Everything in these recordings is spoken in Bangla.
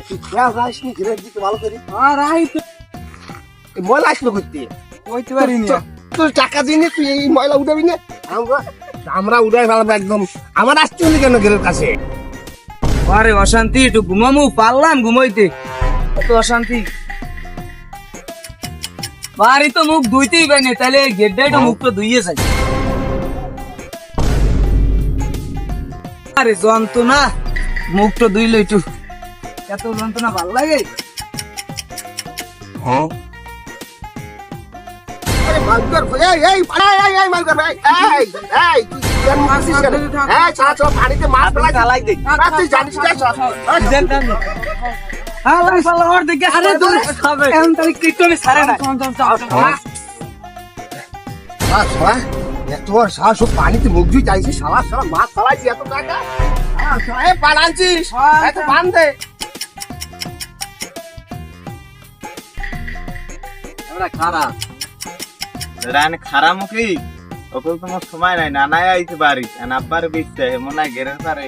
তুই খেয়াল রাখিস নি ঘিরে দিতে ভালো করি। আর ময়লা আসলো করতে কইতে পারিনি। তোর টাকা দিনে তুই এই ময়লা উঠাবি না? আমরা উঠাই ফেলাবো একদম। আমার আসতে হলি কেন ঘেরের কাছে? আরে অশান্তি, একটু ঘুমামু, পারলাম ঘুমাইতে, এত অশান্তি। বাড়ি তো মুখ ধুইতেই পাই না, তাহলে গেটটাই তো মুখটা ধুইয়ে যাই। আরে যন্ত্রণা, মুখটা ধুইলে একটু এত যন্ত্রণা ভাল লাগে। তোর সাহস পানিতে মুখ ধুই চাইছি, সালা সালা মাছ চালাইছি এত টাকা বানাচ্ছিস বান্ধে খারাপ খারাপ মুখী ওকে তোমার সময় নাই, নানাই আইতে পারি আব্বার বিচ্ছে মনে হয় ঘেরের পারে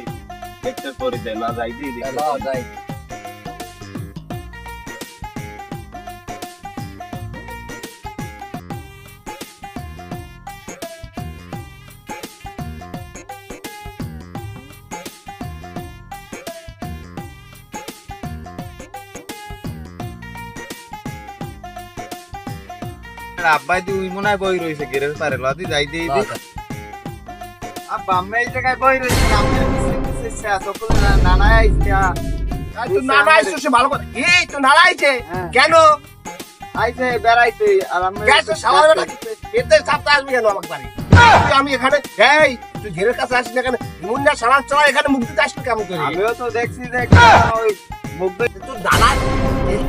দেখতে করে দেয় লজাই দিয়ে লজাই। আব্বাই দি উই মনে হয় বই রয়েছে গেরের পারে লদি যাই দিয়ে আব্বা আমরা এই জায়গায় বই রয়েছে নানা আইছে। নানা আইছে সে ভালো কথা। এই তো নানা আইছে কেন? আইছে বেড়াইতে আর আমরা এতে সপ্তাহ আসবি কেন আমাকে বাড়ি? আমি এখানে এই তুই ঘেরের কাছে আসিস না কেন? মুন্ডা সারা চলা এখানে মুখ দিতে আসবি কেমন করে? আমিও তো দেখছি যে ওই মুখ তোর দাদা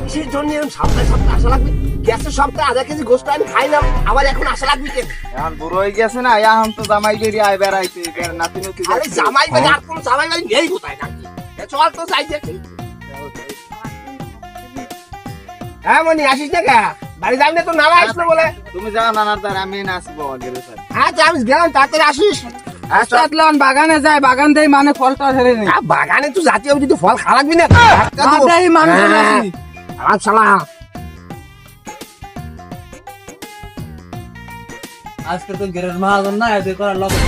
কিসের জন্য এরকম সপ্তাহে সপ্তাহে আসা লাগবে? গ্যাসের সপ্তাহে আধা কেজি গোস্ত আমি খাইলাম, আবার এখন আসা লাগবে কেন? এখন বুড়ো হয়ে গেছে না, এখন তো জামাই বেরিয়ে আয় বেড়াইতে নাতি নাতি। আরে জামাই বাড়ি আর কোন জামাই বাড়ি নেই কোথায় নাকি? চল তো চাইছে। হ্যাঁ মনি আসিস না কে? বাড়ি যাবি না তো নানা আসলো বলে? তুমি যাও নানার দ্বার, আমি নাচবো আগের স্যার। হ্যাঁ তো আমি গেলাম, তাড়াতাড়ি আসিস। বাগানে যায়, বাগান থেকে মানে ফলটা ধরে নেই। বাগানে তুই জাতীয় যদি ফল খাওয়া লাগবি না আজকে তো গেরের মহাজন না, এদের করার লগে